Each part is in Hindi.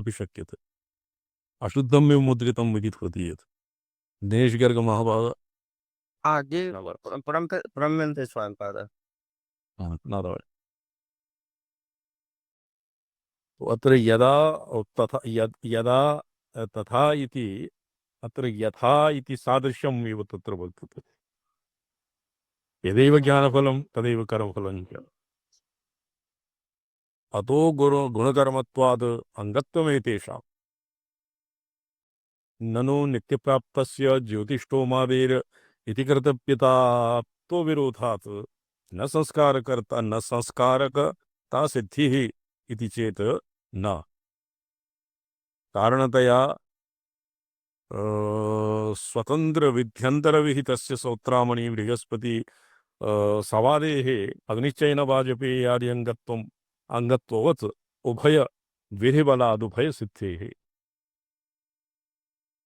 अपि शक्यते। अशुद्धमेव मुद्रितं इति प्रतीयते। दिनेश गर्ग महाभाग आगे परमहंस स्वामी पाद। नारायण। तो अत्र यदा तथा यदा तथा इति अत्र यथा इति सादृश्यम् एव तत्र वर्तते। यदेव ज्ञानफलं तदेव कर्मफलं च। अतो गुणकर्मत्वाद् अंगत्वमेतेषाम्। ननु नित्यप्राप्तस्य ज्योतिष्ठोमादेर इति कर्तव्यता तो विरोधात् न संस्कारकर्ता न संस्कारकता सिद्धिः इति चेत् न कारणतया स्वतंत्र विध्यंतर विहितस्य सौत्रामणि बृहस्पति सवादेः अग्निश्चयन वाजपेयी आदि अंगत्वम् अंगत्ववत् उभय विधिबलादुभय सिद्धेः।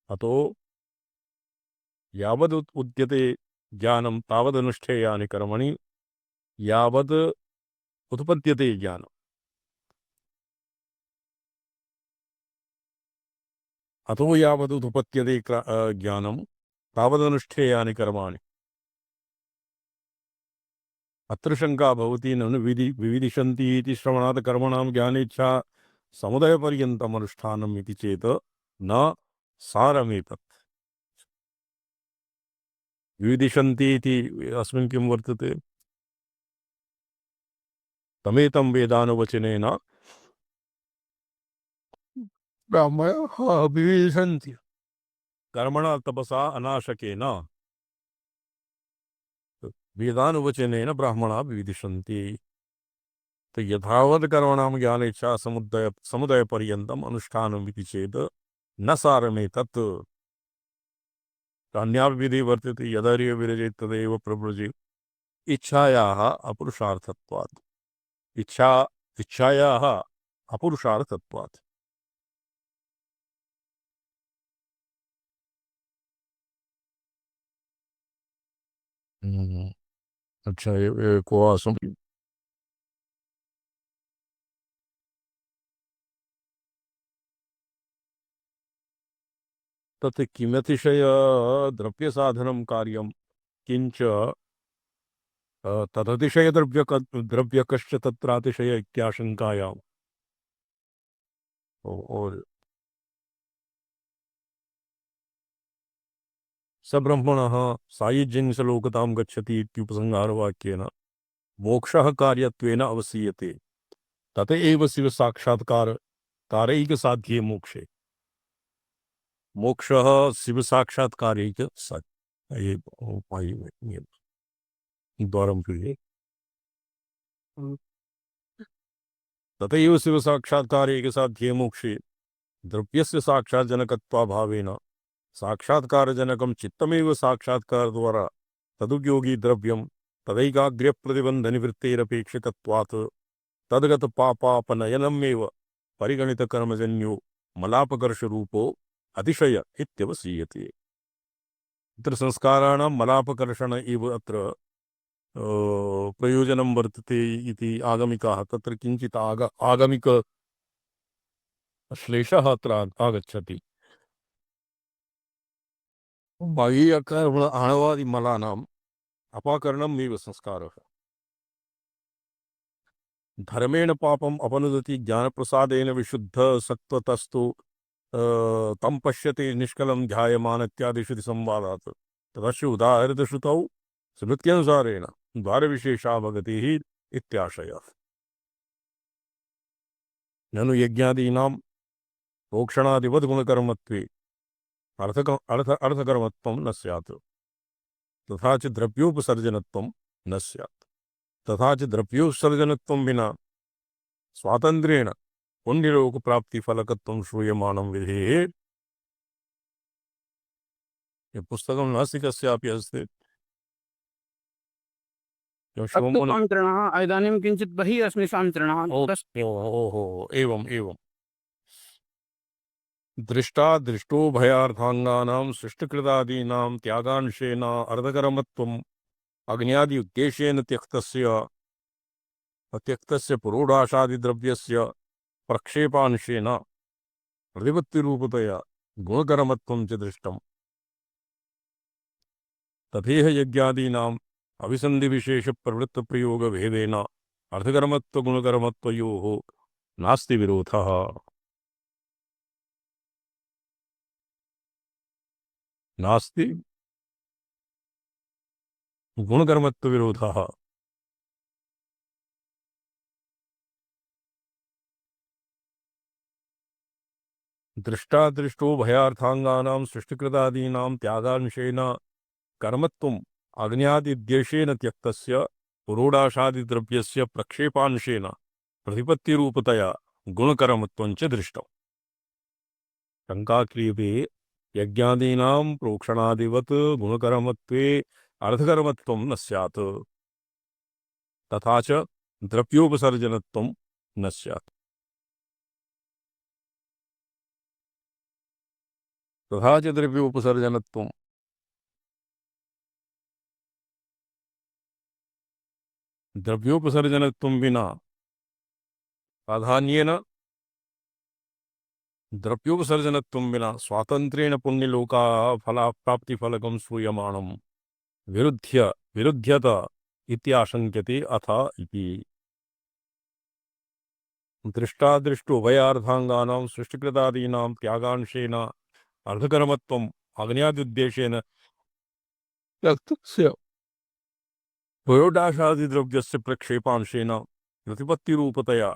अतो यावद् उद्यते ज्ञानं तावदनुष्ठेयानि कर्मणि यावद् उत्पद्यते ज्ञानम्। अतो यावदुपपद्यते ज्ञानं तावदनुष्ठेयानि कर्माणि। अत्र शंका भवति ननु विविदिशन्ति इति श्रवणात् कर्मणां ज्ञानेच्छा समुदयपर्यन्तम् अनुष्ठानम् इति चेत् न सारमेतत्। विविदिशन्ति इति अस्मिन् किं वर्तते? तमेतं वेदानुवचनेन ब्राह्मणाः विविदिशन्ति कर्मणा तपसा अनाशकेन वेदानुवचनेन ब्राह्मणाः विविदिशन्ति। तो यथावत् कर्मणां ज्ञानेच्छा समुदयपर्यन्तम् अनुष्ठानम् इति चेत् न सारमेतत्। अन्याविधि वर्तते यदर्य विरजेत् तदेव प्रव्रजेत् इच्छायाः अपुरुषार्थत्वात्। इच्छायाः अपुरुषार्थत्वात्। अच्छा ये को आसम तत् किमतिशय द्रव्यसाधनं कार्यं किंच तदतिशय द्रव्यकश्च तत्रातिशय इत्याशंकायाम्। और स ब्रह्मणः सायुज्यं गच्छति इत्युपसंहारवाक्येन मोक्षः कार्यत्वेन अवसीयते। तत एव शिव साक्षात्कार कारैक साध्ये मोक्षे। मोक्षः शिव साक्षात्कारैक साध्य द्वारं प्रिये तथैव शिव साक्षात्कारैक साध्ये मोक्षे द्रव्यस्य साक्षाज्जनकत्वाभावेन साक्षात्कारजनकं चित्तमेव साक्षात्कार द्वारा तदुपयोगी द्रव्यं तदैकाग्र्य प्रतिबंध निवृत्तेरपेक्षितत्वात् तद्गत पापापनयनमेव परिगणित कर्मजन्यो मलापकर्ष रूपो अतिशय इत्यवसीयते। अत्र संस्काराणां मलापकर्षण इव अत्र प्रयोजनं वर्तते इति आगमिकाः तत्र किञ्चित् आगमिक श्लेषः अत्र आगच्छति। बाह्यकर्म आणवादिमलानाम् अपाकरणम् एव संस्कारः। धर्मेण पापम् अपनुदति ज्ञानप्रसादेन विशुद्ध सत्त्वतस्तु तम पश्यते निष्कलं ध्यायमान इत्यादिषु संवादात् तदस्य उदाहृतश्रुतौ स्मृत्यनुसारेण द्वारविशेषावगतिः इत्याशयः। ननु यज्ञादीनां प्रोक्षणादिवद् गुणकर्मत्वे अर्थकर्मत्वं न स्यात् तथा च द्रव्योपसर्जनत्वं न स्यात्। तथा च द्रव्योत्सर्जनत्वं विना स्वातंत्र्येण पुण्यलोक प्राप्ति फलकत्वं श्रूयमाणं विधेः। ये पुस्तकं नास्ति कस्यापि अस्ति। इदानीं किञ्चित् बहिः अस्मि स्वामित्रिणः। ओहो एवं एवं दृष्टा दृष्टो भयार्थांगानां सृष्टिकृतादीनां त्यागांशेन अर्धकर्मत्वम् अग्न्यादि उद्देश्येन त्यक्तस्य पुरोडाशादिद्रव्यस्य प्रक्षेपांशेन प्रतिपत्तिरूपतया गुणकर्मत्वं च दृष्टम्। तथेह यज्ञादीनाम् अभिसन्धिविशेषप्रवृत्तप्रयोगभेदेन अर्थकर्मत्वगुणकर्मत्वयोः नास्ति विरोधः। नास्ति गुणकर्मत्वविरोधः। दृष्टादृष्टो भयार्थांगानां सृष्टिकृतादीनां त्यागांशेन कर्मत्वम् अग्न्यादिद्वेषेण त्यक्तस्य पुरोडाशादिद्रव्यस्य प्रक्षेपांशेन प्रतिपत्तिरूपतया गुणकर्मत्वं च दृष्टम्। शंका क्रियते यज्ञादीनां प्रोक्षणादिवत् गुणकर्मत्वे अर्थकर्मत्वं न स्यात्, तथा च द्रव्योपसर्जनत्वं न स्यात्। तथा च द्रव्योपसर्जनत्वं द्रव्योपसर्जनत्वं विना प्राधान्येन द्रव्योपसर्जनत्वं विना स्वातन्त्र्येण पुण्यलोका फलाप्राप्तिफलकं श्रूयमाणं विरुध्यत इति आशंक्यते अथ इति। दृष्टादृष्टो उभयार्थांगानां सृष्टिकृतादीनां त्यागांशेन अर्धकर्मत्वम् अग्न्याद्युद्देशेन त्यक्तस्य पुरोडाशादिद्रव्यस्य प्रक्षेपांशेन प्रतिपत्तिरूपतया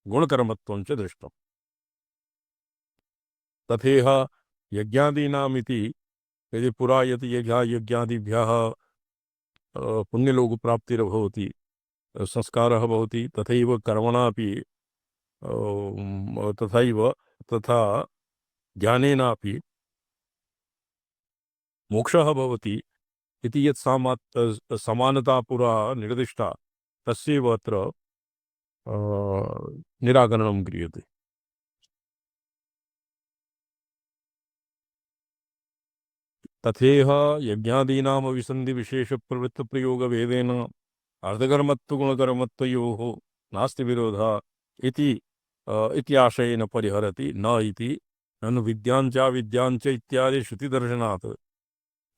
गुणकर्मत्वं च दृष्टम्। तथेह यज्ञादीनामिति यदि पुरा यदि यज्ञादिभ्यः पुण्यलोकप्राप्तिर्भवति, संस्कारः भवति, तथैव कर्मणापि तथा ज्ञानेनापि मोक्षः भवति इति यत् समानता पुरा निर्दिष्टा, तस्यैव अत्र निराकरणं क्रियते। तथेह यज्ञादीनाम् अविसन्धिविशेषप्रवृत्तप्रयोगभेदेन अर्धकर्मत्वगुणकर्मत्वयोः नास्ति विरोधः इति आशयेन परिहरति न इति। ननु विद्याञ्च इत्यादि श्रुतिदर्शनात्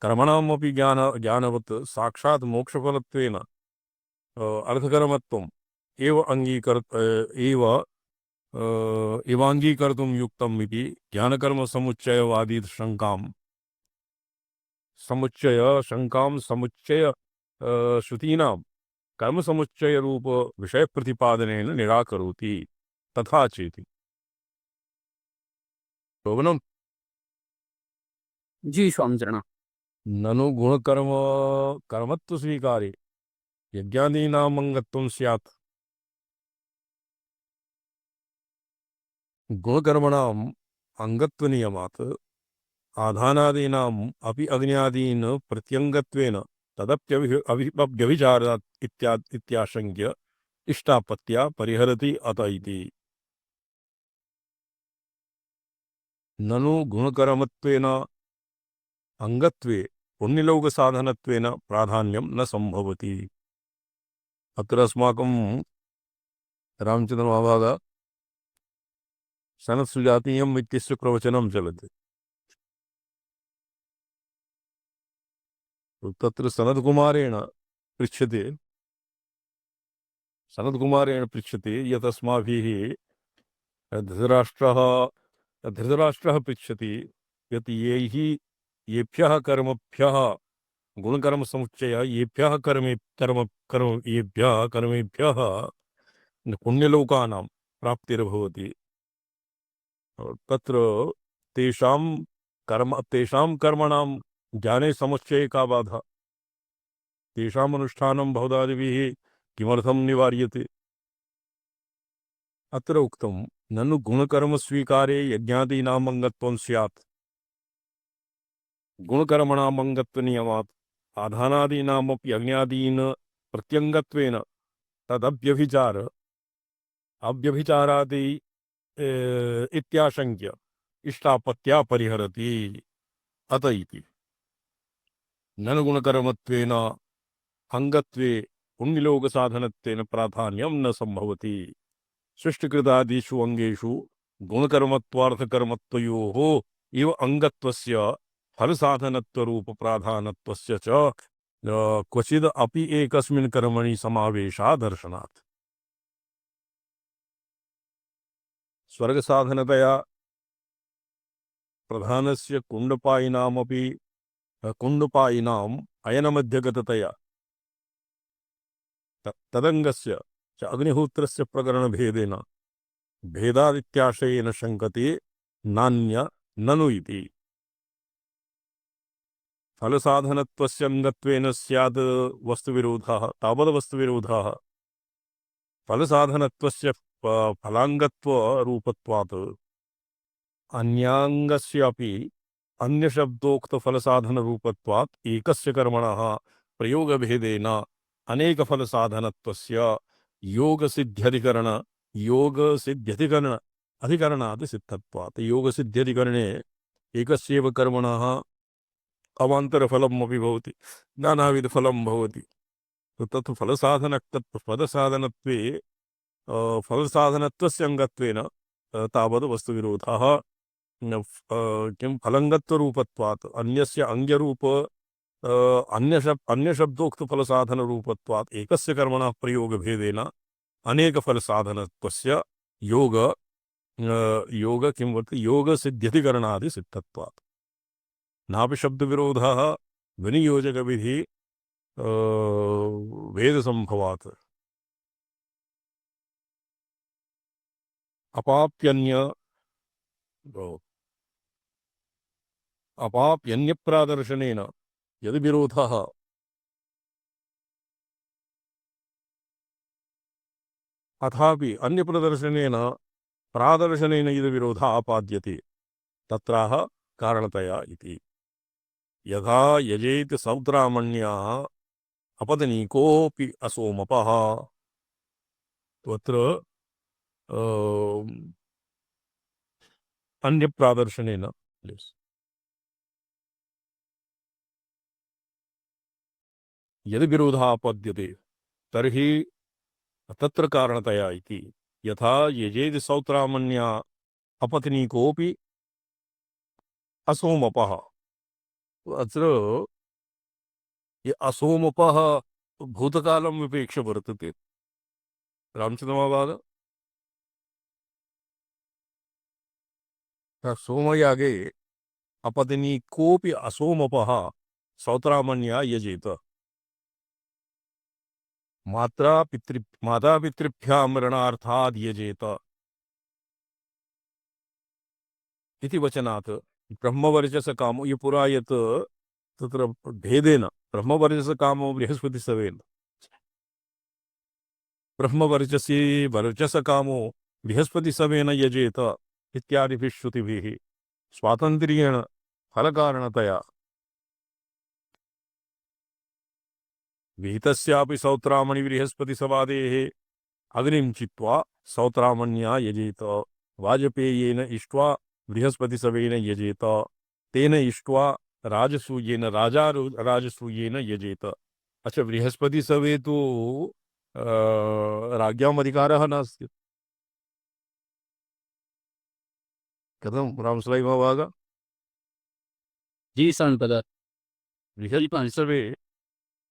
कर्मणामपि ज्ञानवत् साक्षात् मोक्षफलत्वेन अर्थकर्मत्वम् एवाङ्गीकर्तुं युक्तम् इति ज्ञानकर्मसमुच्चयवादी शंकां समुच्चय श्रुतीनां कर्मसमुच्चयरूप विषयप्रतिपादनेन निराकरोति। तथा चेति शोभनम्। जी स्वामिचरण। ननु गुणकर्म कर्मत्व स्वीकारे यज्ञादीनाम् अंगत्वं स्यात्। गुणकर्मणाम् अंगत्वनियमात् आधानादीनाम् अपि अग्न्यादीन् प्रत्यङ्गत्वेन तदप्यभिचारात् इत्याशङ्क्य इष्टापत्या परिहरति अत इति। ननु गुणकर्मत्वेन अंगत्वे पुण्यलोकसाधनत्वेन प्राधान्यं न संभवति। अत्र अस्माकं रामचन्द्रमहाभाग सनत्सुजातीयम् इत्यस्य प्रवचनं चलति। तत्र सनत्कुमारेण पृच्छते यत् अस्माभिः धृतराष्ट्रः पृच्छति यत् येभ्यः कर्मभ्यः गुणकर्मसमुच्चय येभ्यः कर्मेभ्यः पुण्यलोकानां प्राप्तिर्भवति, तत्र तेषां कर्मणां ज्ञाने समुच्चये का बाधा? तेषाम् अनुष्ठानं भवदादिभिः किमर्थं निवार्यते? अत्र उक्तं ननु गुणकर्मस्वीकारे यज्ञादीनाम् अंगत्वं स्यात्। गुणकर्मणाम् अंगत्वनियमात् आधानादीनामपि अग्न्यादीन् प्रत्यङ्गत्वेन अव्यभिचारादि इत्याशङ्क्य इष्टापत्या परिहरति अत इति। ननु गुणकर्मत्वेन अंगत्वे पुण्यलोकसाधनत्वेन प्राधान्यं न संभवति। सृष्टिकृतादिषु अंगेषु गुणकर्मत्वार्थकर्मत्वयोः इव अंगत्वस्य फलसाधनत्वरूपप्राधानत्वस्य च क्वचिद् अपि एकस्मिन् कर्मणि समावेशः दर्शनात्। स्वर्गसाधनतया प्रधानस्य कुण्डपायिनामपि कुण्डपायिनाम् अयनमध्यगततया तदंगस्य च अग्निहोत्रस्य प्रकरणभेदेन भेदादित्याशयेन शङ्कते नान्य ननु इति। फलसाधनत्वस्य अंगत्वेन स्यात् वस्तुविरोधः तावद् वस्तुविरोधः फलसाधनत्वस्य फलाङ्गत्वरूपत्वात् अन्याङ्गस्यापि अन्यशब्दोक्तफलसाधनरूपत्वात् एकस्य कर्मणः प्रयोगभेदेन अनेकफलसाधनत्वस्य योगसिद्ध्यधिकरण अधिकरणात् सिद्धत्वात्। योगसिद्ध्यधिकरणे एकस्यैव कर्मणः अवान्तरफलम् अपि भवति, नानाविधफलं भवति। तत् फलसाधनत्वे फलसाधनत्वस्य अंगत्वेन तावद् वस्तुविरोधः किं फलंगत्वरूपत्वात् अन्यस्य अंग्यरूप अन्यशब्दोक्तफलसाधनरूपत्वात् एकस्य कर्मणः प्रयोगभेदेन अनेकफलसाधनत्वस्य योग किं वर्तते योगसिद्ध्यधिकरणादि सिद्धत्वात्। नापि शब्दविरोधः विनियोजकविधि वेदसंभवात्। अपाप्यन्यप्रादर्शनेन यदि विरोधः अथापि अन्यप्रदर्शनेन प्रादर्शनेन यदि विरोधः आपाद्यते तत्राह कारणतया इति। यथा यजेत सौत्रामण्याः अपतनीकोऽपि असोमपः तत्र अन्यप्रादर्शनेन यदि विरोधः आपद्यते तर्हि तत्र कारणतया इति। यथा यजेत सौत्रामण्या अपतनीकोऽपि असोमपः। अत्र ये असोमपः भूतकालं विपेक्ष वर्तते। रामचन्द्रमहाभाग सोमयागे अपतनीकोऽपि असोमपः सौत्रामण्या यजेत। मातापितृभ्यां मरणार्थाद् यजेत इति वचनात् ब्रह्मवर्चसकामो ये पुरा यत् तत्र भेदेन ब्रह्मवर्चसकामो बृहस्पतिसवेन ब्रह्मवर्चसी वर्चसकामो बृहस्पतिसवेन यजेत इत्यादिभिः श्रुतिभिः स्वातन्त्र्येण फलकारणतया विहितस्यापि सौत्रामणि बृहस्पतिसवादेः अग्निं चित्वा सौत्रामण्या यजेत। वाजपेयेन इष्ट्वा बृहस्पतिसवेन यजेत। तेन इष्ट्वा राजसूयेन राजसूयेन यजेत। अच्छा, बृहस्पतिसवे तो राज्ञाम् अधिकारः नास्ति। कथं रामसलाई महाभाग? जी संपदा बृहस्पतिसवे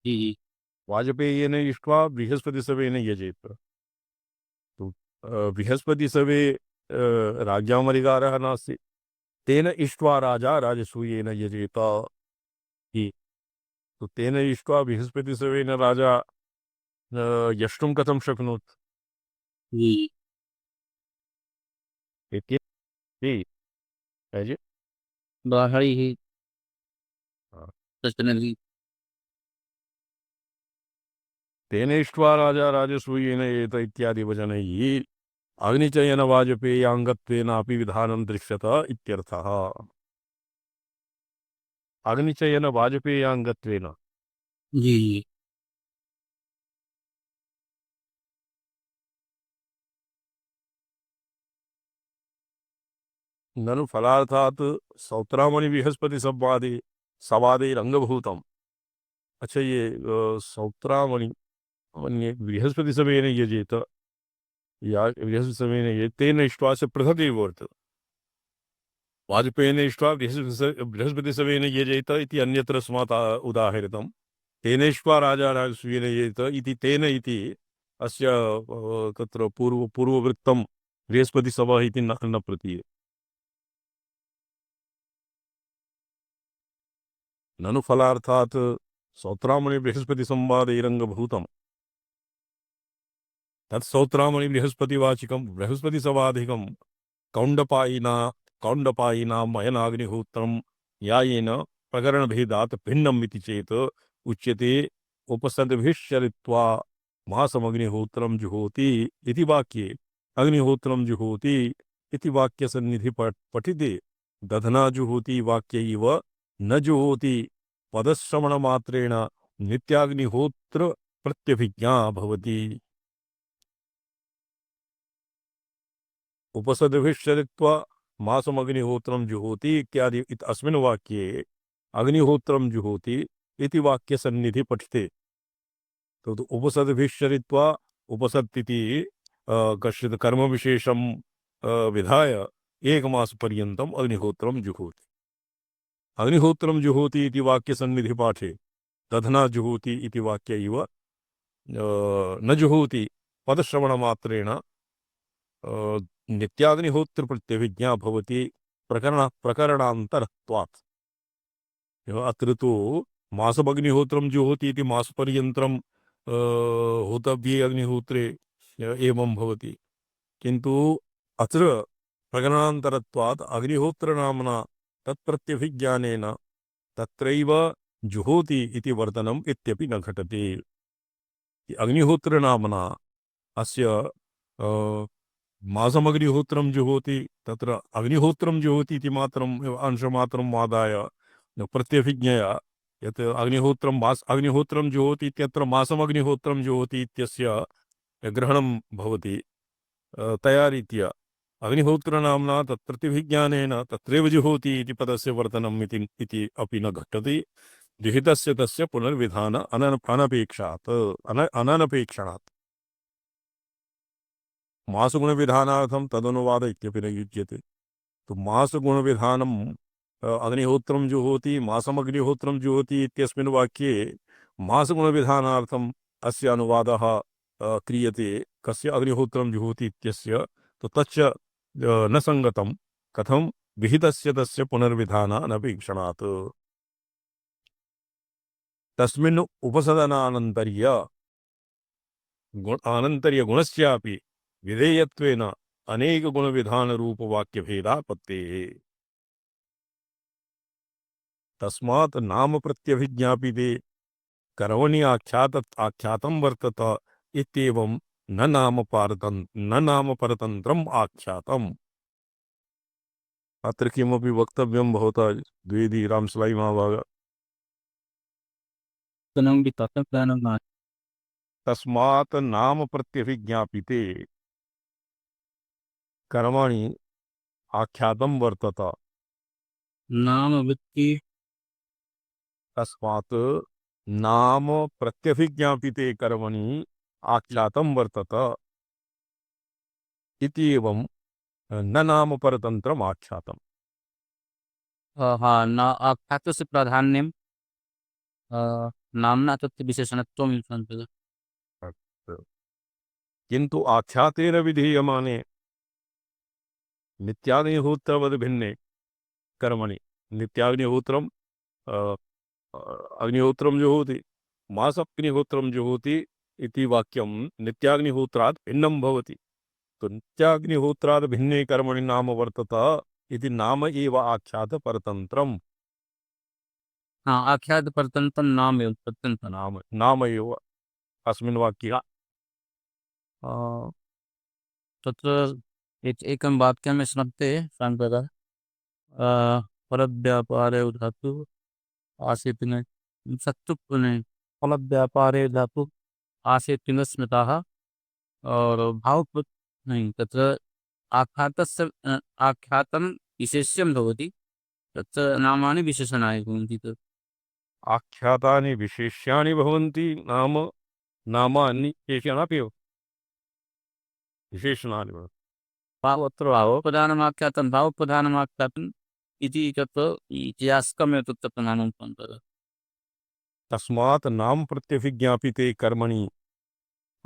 जी वाजपेयेन इष्ट्वा बृहस्पतिसवेन यजेत। तो बृहस्पतिसवे राज्ञाम् अधिकारः नास्ति। तेन इष्ट्वा राजा राजसूयेन यजेत। तो तेन इष्ट्वा बृहस्पतिसवेन राजा यष्टुं कथं शक्नोत् जी इति है जी। बाहरी ही हाँ। सचनली तेन इष्ट्वा राजा राजसूयेन येत इत्यादि वचनैः अग्निचयन वाजपेयाङ्गत्वेनापि विधानं दृश्यत इत्यर्थः। अग्निचयन वाजपेयाङ्गत्वेन जी ननु फलार्थात् सौत्रामणि बृहस्पति सवादे रंगभूतम। अच्छा, ये सौत्रामणि बृहस्पति सवेन यजेत या बृहस्पतिसमयेन ये तेन इष्ट्वा च पृथक् एव वर्तते। वाजपेयेन इष्ट्वा बृहस्पतिसमयेन यजेत इति अन्यत्र स्मात् उदाहृतं। तेनेष्ट्वा राजा राजसूयेन यजेत इति तेन इति अस्य तत्र पूर्ववृत्तं बृहस्पतिसभा इति न प्रतीयते। ननु फलार्थात् सौत्रामणि बृहस्पतिसंवादैरङ्गभूतं तत् सौत्रामणि बृहस्पतिवाचिकं बृहस्पतिसभाधिकं कौण्डपायिनां मयनाग्निहोत्रं न्यायेन प्रकरणभेदात् भिन्नम् इति चेत् उच्यते उपसद्भिश्चरित्वा मासमग्निहोत्रं जुहोति इति वाक्ये अग्निहोत्रं जुहोति इति वाक्यसन्निधि पठिते दधना जुहोति वाक्यैव न जुहोति पदश्रवणमात्रेण नित्याग्निहोत्र प्रत्यभिज्ञा भवति। उपसद्भिश्चरित्वा मासमग्निहोत्रं जुहोति इत्यादि अस्मिन् वाक्ये अग्निहोत्रं जुहोति इति वाक्यसन्निधि पठिते। तो उपसद्भिश्चरित्वा उपसत् इति कश्चित् कर्मविशेषं विधाय एकमासपर्यन्तम् अग्निहोत्रं जुहोति। अग्निहोत्रं जुहोति इति वाक्यसन्निधि पाठे दधना जुहोति इति वाक्यैव न जुहोति पदश्रवणमात्रेण नित्याग्निहोत्र प्रत्यभिज्ञा भवति प्रकरणान्तरत्वात्। अत्र तु मासमग्निहोत्रं जुहोति इति मासपर्यन्तं होतव्ये अग्निहोत्रे एवं भवति, किन्तु अत्र प्रकरणान्तरत्वात् अग्निहोत्रनाम्ना तत्प्रत्यभिज्ञानेन तत्रैव जुहोति इति वर्तनम् इत्यपि न घटते। अग्निहोत्रनाम्ना अस्य मासमग्निहोत्रं जुहोति तत्र अग्निहोत्रं जुहोति इति मात्रम् अंशमात्रम् आदाय प्रत्यभिज्ञया यत् अग्निहोत्रं जुहोति इत्यत्र मासमग्निहोत्रं जुहोति इत्यस्य ग्रहणं भवति। तया रीत्या अग्निहोत्रनाम्ना तत्प्रत्यभिज्ञानेन तत्रैव जुहोति इति पदस्य वर्तनम् इति अपि न घटति। विहितस्य तस्य पुनर्विधान अनपेक्षात् मासगुणविधानार्थं तदनुवाद इत्यपि न युज्यते। तो मासगुणविधानम् अग्निहोत्रं जुहोति मासमग्निहोत्रं जुहोति इत्यस्मिन् वाक्ये मासगुणविधानार्थम् अस्य अनुवादः क्रियते कस्य अग्निहोत्रं जुहोति इत्यस्य, तो तच्च न संगतं। कथं विहितस्य तस्य पुनर्विधान अनपेक्षणात्। तस्मिन् आनन्तर्य गुणस्यापि विधेयत्वेन अनेक गुणविधान रूप वाक्यभेदापत्तेः। तस्मात् नाम प्रत्यभिज्ञापिते कर्मणि आख्यातं वर्तत इत्येवं न नाम परतन्त्रम् आख्यातम्। अत्र किमपि वक्तव्यं भवता द्विवेदी रामसलाई महाभाग? तस्मात् नाम प्रत्यभिज्ञापिते कर्मणि आख्यातं वर्तत। नाम वृत्ति तस्मात् नाम प्रत्यभिज्ञापिते कर्मणि आख्यातं वर्तत इति एवं न नाम परतंत्रम आख्यातम्। हाँ ना आख्यातस्य प्राधान्यं नाम्ना तस्य विशेषणत्वं संतते। किन्तु आख्यातेन विधीयमाने नित्याग्निहोत्रवद् भिन्ने कर्मणि नित्याग्निहोत्रं अग्निहोत्रं जुहोति मासग्निहोत्रं जुहोति इति वाक्यं नित्याग्निहोत्रात् भिन्नं भवति। तो नित्याग्निहोत्रात् भिन्ने कर्मणि नाम वर्तत इति नाम एव आख्यात परतंत्रम्। हाँ आख्यात परतंत्रं नाम एव परतंत्रं नाम एव अस्मिन् वाक्ये। तत्र एकं वाक्यं स्मर्ते सांप्रदा फलव्यापारे धातु आसीत् न सत्तुपुने फलव्यापारे धातु आसीत् न स्मृताः और भावपुत् नहीं तत्र आख्यातं विशेष्यं भवति तत्र नामानि विशेषणानि भवन्ति। तत् आख्यातानि विशेष्यानि भवन्ति नामानि विशेषणानि विशेषणानि भवन्ति। भावत्र भावप्रधानमाख्यातं भावप्रधानमाख्यातम् इति तत्र इतिहासकमेव तत्र प्रधानं भवन्तः। तस्मात् नाम प्रत्यभिज्ञापिते कर्मणि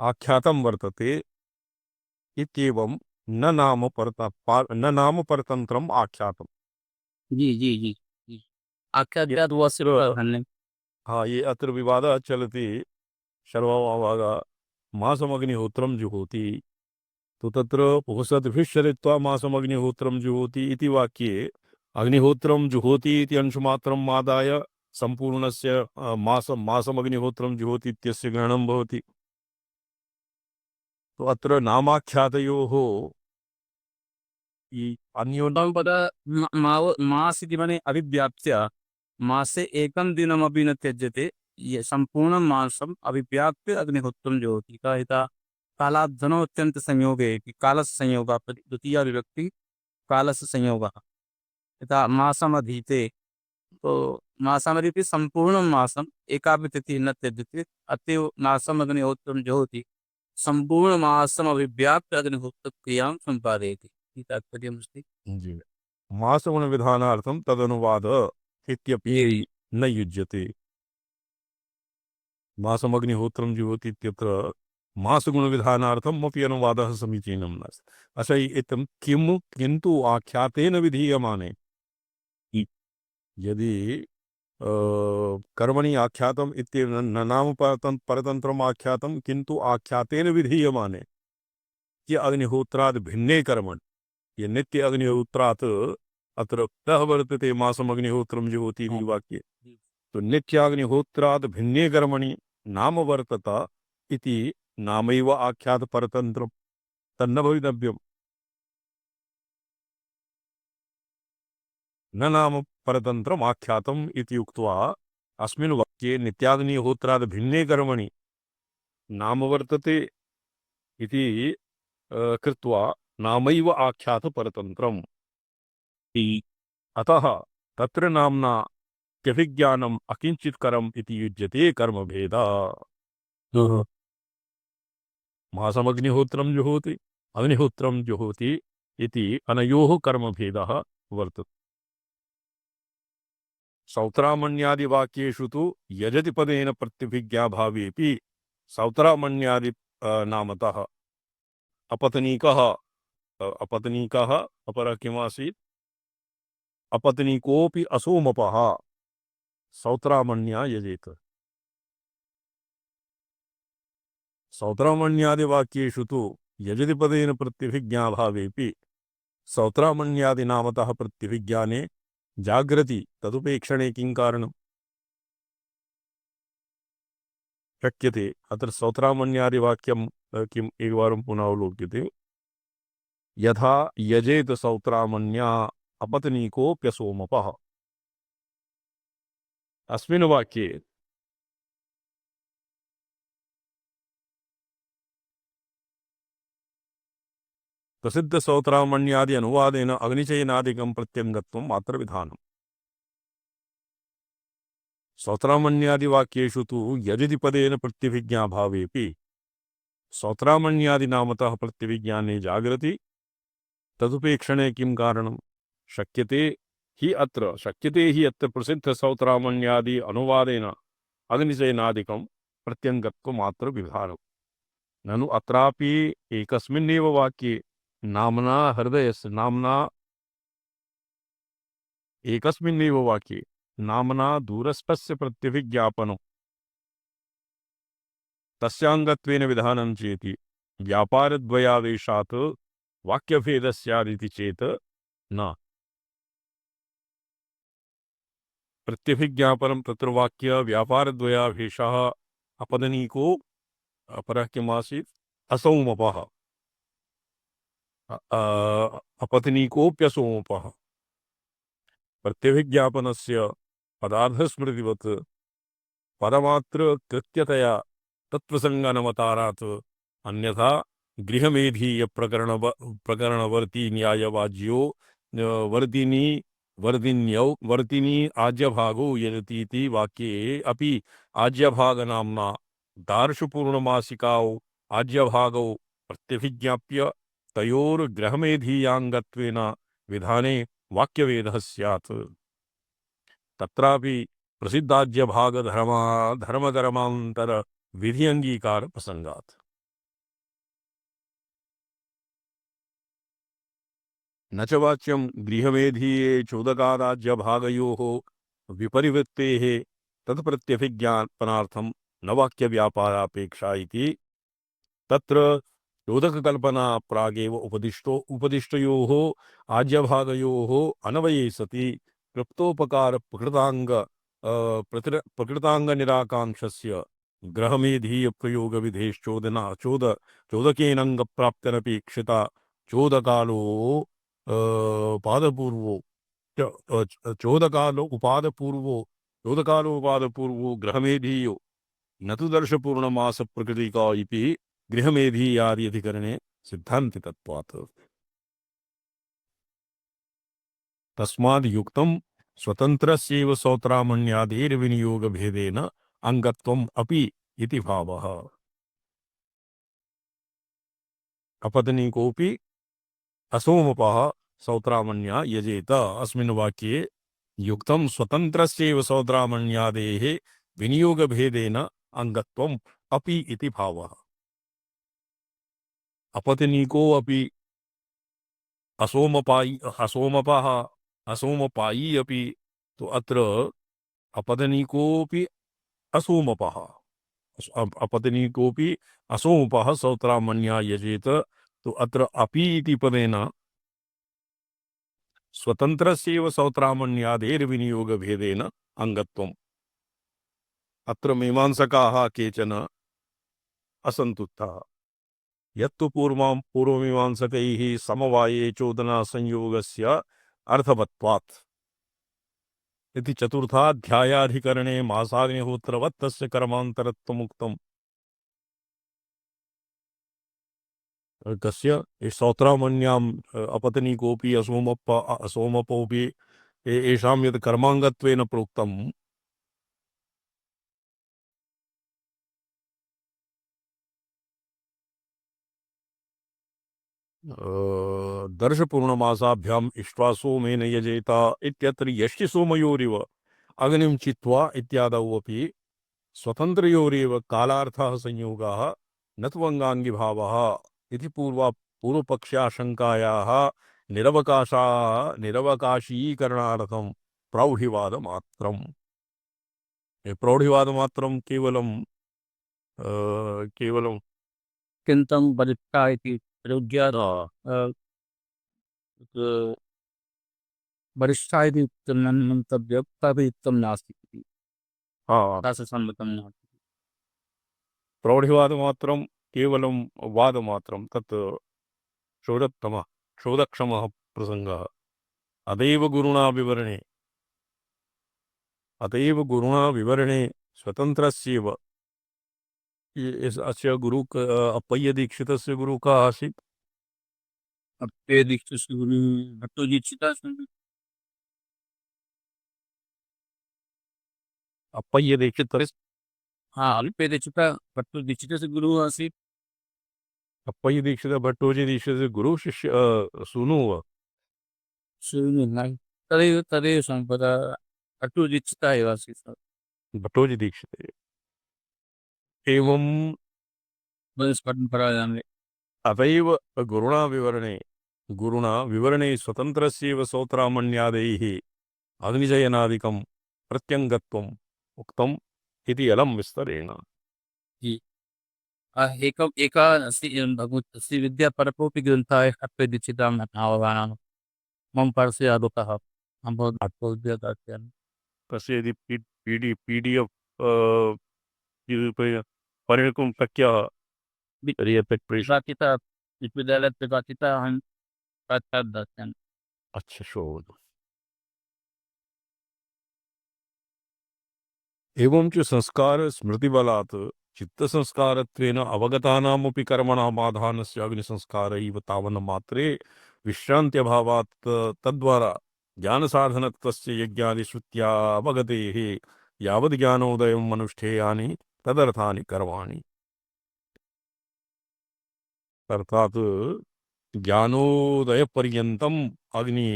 आख्यातं वर्तते इत्येवं न नाम परतन्त्रम् आख्यातम्। जी जी जी जी आख्यात हुआ सिर्फ प्रधान हाँ, ये अत्र विवादः चलति शर्वभागा मासमग्निहोत्रं जुहोति। तो तत्र उपसद्भिश्चरित्वा मासमग्निहोत्रं जुहोति इति वाक्ये अग्निहोत्रं जुहोति इति अंशमात्रम् आदाय सम्पूर्णस्य मासमग्निहोत्रं जुहोति इत्यस्य ग्रहणं भवति। तो अत्र नामाख्यातयोः अन्योन्यं पद मास इति मने अभिव्याप्त्य मासे एकं दिनमपि न त्यज्यते ये संपूर्ण मासम अभिव्याप्य अग्निहोत्रं ज्योति का हिता कालाधनो अत्यंत संयोगे कि कालस्य संयोगा द्वितीया विभक्ति कालस्य संयोगः यथा मासम अधीते तो मासमधिपि संपूर्ण मासम एकापि तिथिः न त्यज्यते अतएव मासम अग्निहोत्रं ज्योति संपूर्ण मासम अभिव्याप्य अग्निहोत्र क्रियां सम्पादयति इति तात्पर्यमस्ति। जी मासगुणविधानार्थं तदनुवाद इत्यपि न युज्यते। मासमग्निहोत्रं जुहोति इत्यत्र मासगुणविधानार्थम् अपि अनुवादः समीचीनं नास्ति। अच्छा इत्थं किं किन्तु आख्यातेन विधीयमाने यदि कर्मणि आख्यातम् इत्येव न नाम परतन्त्रम् आख्यातं किन्तु आख्यातेन विधीयमाने ये अग्निहोत्रात् भिन्ने कर्मणि ये नित्य अग्निहोत्रात् अत्र कः वर्तते मासमग्निहोत्रं जुहोति इति वाक्ये। तो नित्याग्निहोत्रात् भिन्ने कर्मणि नाम वर्तत इति नामैव आख्यात परतन्त्रं तन्न भवितव्यम्। न नाम परतन्त्रम् आख्यातम् इति उक्त्वा अस्मिन् वाक्ये नित्याग्निहोत्रात् भिन्ने कर्मणि नाम वर्तते इति कृत्वा नामैव आख्यात परतन्त्रम्। अतः तत्र नाम्ना त्यभिज्ञानम् अकिञ्चित्करम् इति युज्यते कर्मभेदः। मासमग्निहोत्रं जुहोति अग्निहोत्रं जुहोति इति अनयोः कर्मभेदः वर्तते। सौत्रामण्यादिवाक्येषु तु यजति पदेन प्रत्यभिज्ञाभावेऽपि सौत्रामण्यादि नामतः अपतनीकः अपरः किमासीत् अपतनीकोऽपि असोमपः सौत्रामण्या यजेत। सौत्रामण्यादिवाक्येषु तु यजति पदेन प्रत्यभिज्ञाभावेऽपि सौत्रामण्यादिनामतः प्रत्यभिज्ञाने जागृति तदुपेक्षणे किं कारणम्? शक्यते अत्र सौत्रामण्यादिवाक्यं किम् एकवारं पुनः अवलोक्यते। यथा यजेत सौत्रामण्या अपतनीकोऽप्यसोमपः। अस्मिन् वाक्ये प्रसिद्ध सौत्रामण्यादि अनुवादेन अग्निचयनादिकं प्रत्यङ्गत्वं मात्र विधानम्। सौत्रामण्यादिवाक्येषु तु यजति पदेन प्रत्यभिज्ञाभावेऽपि सौत्रामण्यादिनामतः प्रत्यभिज्ञाने जागृति तदुपेक्षणे किं कारणं? शक्यते हि अत्र प्रसिद्ध सौत्रामण्यादि अनुवादेन अग्निचयनादिकं प्रत्यङ्गत्वमात्र विधानम्। ननु अत्रापि एकस्मिन्नेव वाक्ये नाम्ना हृदयस्य एकस्मिन्नेव वाक्ये नाम्ना दूरस्थस्य प्रत्यभिज्ञापनं तस्याङ्गत्वेन विधानं चेति व्यापारद्वयादेशात् वाक्यभेदः स्यादिति चेत् न। प्रत्यभिज्ञापनं तत्र वाक्य व्यापारद्वयाभेषः अपदनीको अपरः किमासीत् असौमपः अपतनीकोऽप्यसोमपः। प्रत्यभिज्ञापनस्य पदार्थस्मृतिवत् पदमात्र कृत्यतया तत्प्रसंगानवतारात् अन्यथा गृहमेधीय प्रकरणवर्ती न्यायवाज्यो वर्तिनी आज्यभागो यजतीति वाक्ये अपि आज्यभागनाम्ना दार्शुपूर्णमासिकाओ आज्यभागौ प्रत्यभिज्ञाप्य तयोर्ग्रहमेधीयाङ्गत्वेन विधाने वाक्यभेदः स्यात्। तत्रापि प्रसिद्धाज्यभागधर्मा धर्मधर्मान्तर विधि अंगीकार प्रसंगात्। न च वाच्यं गृहमेधीये चोदकादाज्यभागयोः विपरिवृत्तेः तत्प्रत्यभिज्ञापनार्थं न वाक्यव्यापारापेक्षा इति। तत्र चोदककल्पना प्रागेव उपदिष्टयोः आज्यभागयोः अनवये सति कृप्तोपकार प्रकृतांग निराकांक्षस्य ग्रहमेधीय प्रयोग विधेश्चोदना चोदकेनंग प्राप्तिरपि क्षिता चोदकालो पादपूर्वो चोदकालोपादपूर्वो ग्रहमेधीयो न तु दर्शपूर्णमास प्रकृतिका इति गृहमेधीयादि अधिकरणे सिद्धान्तिकत्वात्। तस्माद् युक्तं स्वतन्त्रस्यैव सौत्रामण्यादेर्विनियोगभेदेन अंगत्वम् अपि इति भावः। अपदनीकोऽपि असोमपः सौत्रामण्या यजेत अस्मिन् वाक्ये युक्तं स्वतन्त्रस्यैव सौत्रामण्यादेः विनियोगभेदेन अंगत्वम् अपि इति भावः। अपतनीको अपि असोमपायी अपि तो अत्र अपतनीकोऽपि असोमपः अपतनीकोऽपि असोमपः सौत्रामण्या यजेत तो अत्र अपि इति पदेन स्वतन्त्रस्यैव सौत्रामण्यादेर्विनियोगभेदेन अंगत्वम्। अत्र मीमांसकाः केचन असन्तुष्टाः यत्तु पूर्वमीमांसकैः समवाये चोदना संयोगस्य अर्थवत्वात् इति चतुर्थाध्यायाधिकरणे मासाग्निहोत्रवत्तस्य कर्मान्तरत्वमुक्तम्। कस्य सौत्रामण्याम् अपतनीकोऽपि असोमपोऽपि येषां यत् कर्माङ्गत्वेन प्रोक्तम् दर्शपूर्णमासाभ्याम् इष्ट्वा सोमेन यजेत इत्यत्र यष्टि सोमयोरिव अग्निं चित्वा इत्यादौ अपि स्वतन्त्रयोरेव कालार्थः संयोगः न त्वङ्गाङ्गिभावः इति पूर्वपक्षाशङ्कायाः निरवकाशीकरणार्थं प्रौढिवादमात्रम्। प्रौढिवादमात्रं केवलं किंतम बलिष्ठा इति प्रयुज्यात् बलिष्ठा इति उक्तं न मन्तव्यं तदुक्तं नास्ति इति शास्त्रसम्मतं नास्ति। प्रौढिवादमात्रं केवलं वादमात्रं तत् क्षोधक्षमः प्रसङ्गः। अतएव गुरुणा विवरणे स्वतन्त्रस्यैव अस्य अप्पय्य दीक्षितस्य गुरु कः आसीत्? अप्पे दीक्षितस्य गुरु भट्टोजीक्षितः सन्ति। अप्पय्य दीक्षित हाँ, अल्पे दीक्षितः भट्टोजीक्षितस्य गुरुः आसीत्। अप्पय्य दीक्षित भट्टोजी दीक्षितस्य गुरु शिष्य सूनु वा? तदेव सम्पदा भट्टोजीक्षितः एव आसीत् सः। भट्टोजी दीक्षित एवं परम्परायां अतएव गुरुणा विवरणे स्वतन्त्रस्यैव सौत्रामण्यादैः अग्निजयनादिकं प्रत्यङ्गत्वम् उक्तम् इति अलं विस्तरेण। एका अस्ति विद्यापरकोऽपि ग्रन्थः अप्पे दीक्षितां नावगानान् मम पार्श्वे आलोकः तस्य यदि PDF परिणकुं शक्य तर्हि प्रकाशितः विश्वविद्यालये प्रकाशितः अहं साक्षात् दास्यामि। अच्छा शोध। एवं च संस्कार स्मृतिबलात् चित्तसंस्कारत्वेन अवगतानामपि कर्मणाम् आधानस्य अग्निसंस्कार इव तावन्मात्रे विश्रान्त्यभावात् तद्वारा ज्ञानसाधनत्वस्य यज्ञादिश्रुत्या अवगतेः यावद् ज्ञानोदयम् अनुष्ठेयानि तदर्थानि कर्माणि। अर्थात् ज्ञानोदयपर्यन्तम् अग्नि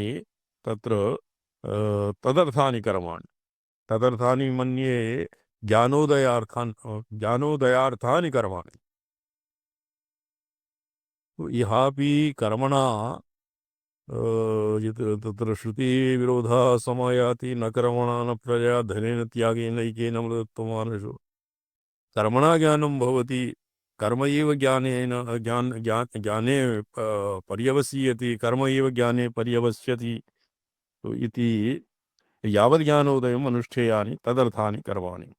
तत्र तदर्थानि कर्माणि तदर्थानि मन्ये ज्ञानोदयार्थानि कर्माणि इहापि कर्मणा यत् तत्र श्रुतिविरोधः समायाति न कर्मणा न प्रजया धनेन त्यागेन ऐकेन मृतत्वमानुषु कर्मणा ज्ञानं भवति कर्म एव ज्ञाने पर्यवसीयति कर्म एव ज्ञाने पर्यवस्यति इति यावत् ज्ञानोदयम् अनुष्ठेयानि तदर्थानि कर्माणि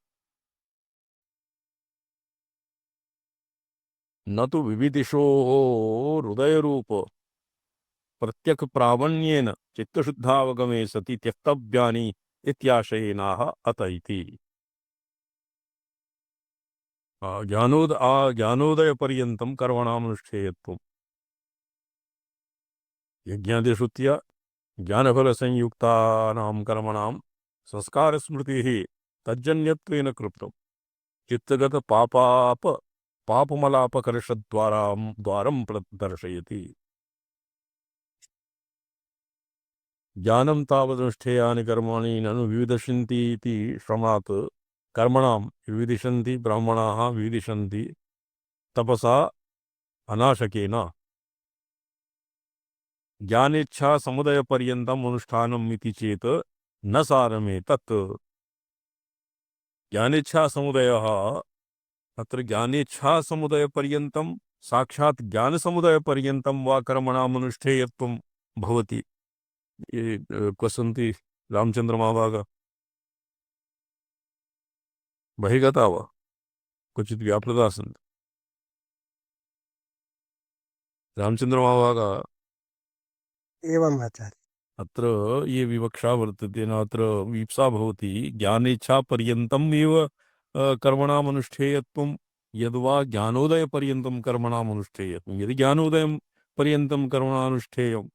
न तु विविदिषोः हृदयरूप प्रत्यक् प्रावण्येन चित्तशुद्धावगमे सति त्यक्तव्यानि इत्याशयेनाह अत इति ज्ञानोदयपर्यन्तं कर्मणामनुष्ठेयत्वम् यज्ञादिश्रुत्य ज्ञानफलसंयुक्तानां कर्मणां संस्कारस्मृतिः तज्जन्यत्वेन कृतं पापमलापकर्षद्वारं प्रदर्शयति ज्ञानं तावदनुष्ठेयानि कर्माणि ननु विविदिषन्ति इति श्रमात् कर्मणां विविदिषन्ति ब्राह्मणाः विविदिषन्ति तपसा अनाशकेन ज्ञानेच्छा समुदयपर्यन्तम् अनुष्ठानम् इति चेत् न सारमेतत् ज्ञानेच्छा समुदयः अत्र ज्ञानेच्छा समुदयपर्यन्तं साक्षात् ज्ञानसमुदयपर्यन्तं वा कर्मणाम् अनुष्ठेयत्वं भवति ये क्व सन्ति रामचन्द्रमहाभाग बहिः गता वा क्वचित् व्यापृता सन्ति रामचन्द्रमहाभाग एवम् आचार्य अत्र ये विवक्षा वर्तते न अत्र वीप्सा भवति ज्ञानेच्छापर्यन्तम् एव कर्मणाम् अनुष्ठेयत्वं यद्वा ज्ञानोदयपर्यन्तं कर्मणाम् अनुष्ठेयत्वं यदि ज्ञानोदयं पर्यन्तं कर्मणानुष्ठेयं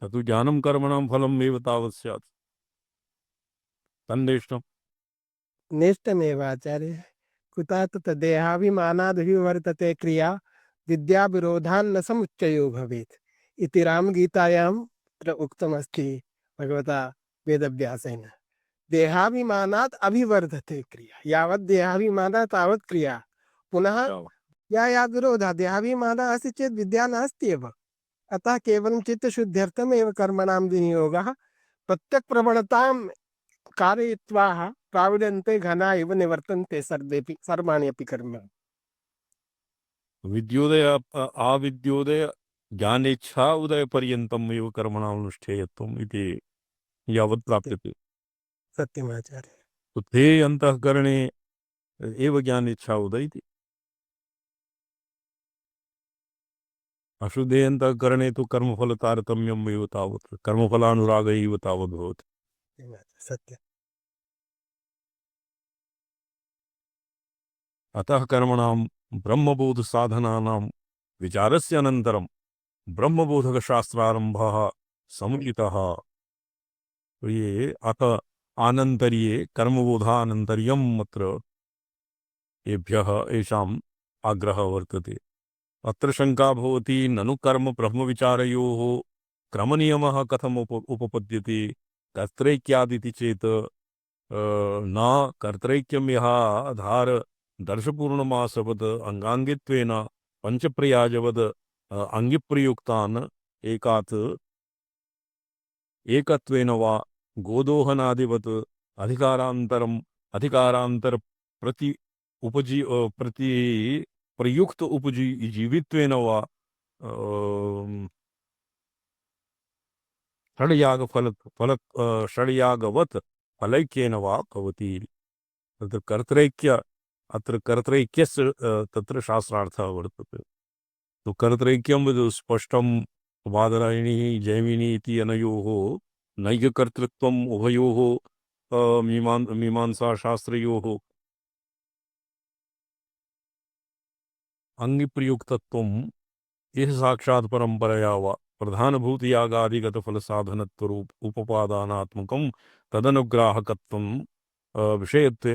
तत् ज्ञानं कर्मणां फलम् एव तावत् स्यात् तन्नेष्टम् नेष्टमेव आचार्य कुतः तद्देहाभिमानादभिवर्तते क्रिया विद्याविरोधान्न समुच्चयो भवेत् इति रामगीतायां तत्र उक्तमस्ति भगवता वेदव्यासेन देहाभिमानात् अभिवर्धते क्रिया यावत् देहाभिमानः तावत् क्रिया पुनः या विरोधः देहाभिमानः अस्ति चेत् विद्या नास्ति एव अतः केवलं चित्तशुद्ध्यर्थमेव कर्मणां विनियोगः प्रत्यक्प्रवणतां कारयित्वा प्राविडन्ते घना इव निवर्तन्ते सर्वाणि अपि कर्म विद्योदय आविद्योदय ज्ञानेच्छा उदयपर्यन्तम् एव कर्मणामनुष्ठेयत्वम् इति यावत् प्राप्यते सत्यमाचार्य तो ते अंतःकरणे एव ज्ञानेच्छा उदयति अशुद्धे अंतःकरणे तु कर्मफलतारतम्यम् एव तावत् कर्मफलानुराग एव तावत् भवति सत्य अतः कर्मणां ब्रह्मबोधसाधनानां विचारस्य अनन्तरं ब्रह्मबोधकशास्त्रारम्भः समुचितः ये अथ आनन्तर्ये कर्मबोधानन्तर्यम् अत्र येभ्यः येषाम् आग्रहः वर्तते अत्र शङ्का भवति ननु कर्म ब्रह्मविचारयोः क्रमनियमः कथम् उपपद्यते कर्तृक्यादिति चेत् न कर्तृक्यं यः आधार दर्शपूर्णमासवद् अंगांगित्वेन पंचप्रयाजवद् अंगिप्रयुक्तान् एकात् एकत्वेन वा गोदोहनादिवत् अधिकारांतर प्रति प्रयुक्त उपजीवित्वेन वा षड्यागवत् फलैक्येन वा भवति तत्र कर्तृक्य अत्र कर्तृक्यस्य तत्र शास्त्रार्थः वर्तते तो कर्तृक्यं स्पष्टं बादरायणी जैमिनी इति अनयोः नैककर्तृत्वम् उभयोः मीमांसाशास्त्रयोः अंगिप्रयुक्तत्वं इह साक्षात् परंपरया वा प्रधानभूतयागादिगतफलसाधनत्वरूप उपपादानात्मकं तदनुग्राहकत्वं विषयत्वे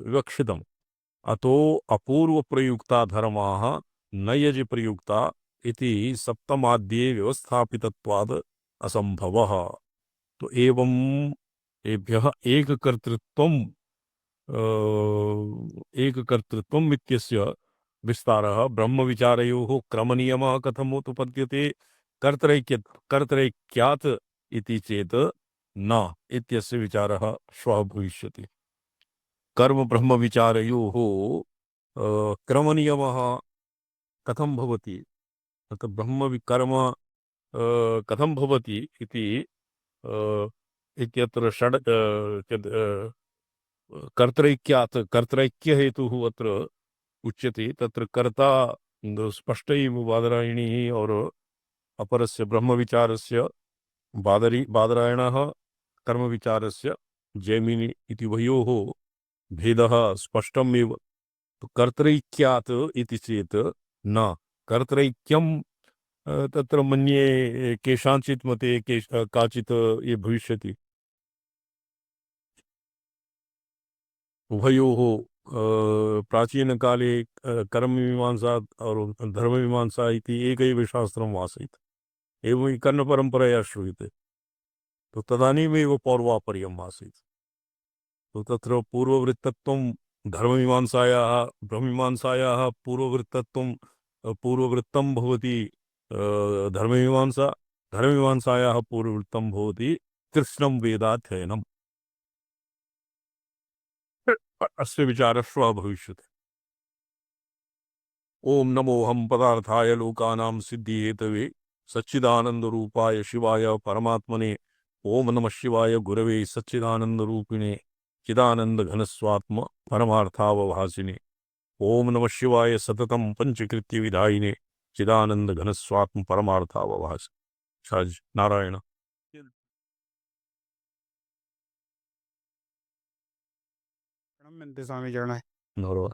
विवक्षितम् अतो अपूर्वप्रयुक्ता धर्माः न यजि प्रयुक्ता इति सप्तमाद्ये व्यवस्थापितत्वाद असंभवः। तो एवं एभ्यः एककर्तृत्वम् इत्यस्य विस्तारः ब्रह्मविचारयोः क्रमनियमः कथम् उत्पद्यते कर्तरैक्यात् इति चेत् न इत्यस्य विचारः श्वः भविष्यति। कर्म ब्रह्मविचारयोः क्रमनियमः कथं भवति, तत् ब्रह्मविकर्म कथं भवति इति इत्यत्र कर्तरैक्यहेतुः अत्र उच्यते। तत्र कर्ता स्पष्टैव बादरायणिः और अपरस्य ब्रह्मविचारस्य बादरायणः कर्मविचारस्य जैमिनि इति उभयोः भेदः स्पष्टमेव। तो कर्तरैक्यात् इति चेत् न कर्तरैक्यं तत्र मन्ये केषाञ्चित् मते काचित् ये भविष्यति उभयोः प्राचीनकाले कर्ममीमांसा और धर्ममीमांसा इति एकैव शास्त्रम् आसीत्, एवं कर्णपरम्परया श्रूयते। तो तदानीमेव पौर्वापर्यम् आसीत्। तो तत्र पूर्ववृत्तत्वं धर्ममीमांसायाः ब्रह्ममीमांसायाः पूर्ववृत्तं भवति धर्ममीमांसा, धर्ममीमांसायाः पूर्ववृत्तं भवति कृष्णं वेदाध्ययनम्। अस्य विचारः श्वः भविष्यति। ओम नमोऽहं पदार्थाय लोकानां सिद्धिहेतवे सच्चिदानन्दरूपाय शिवाय परमात्मने ओम नमः शिवाय गुरवे सच्चिदानन्दरूपिणे चिदानन्दघनस्वात्म परमार्थावभासिने ओम नमः शिवाय सततं पंचकृत्यविधायिने चिदानन्दघनस्वात्म परमार्थावभास। साज नारायण। प्रणम्यन्ते स्वामी चरणाय। नमः।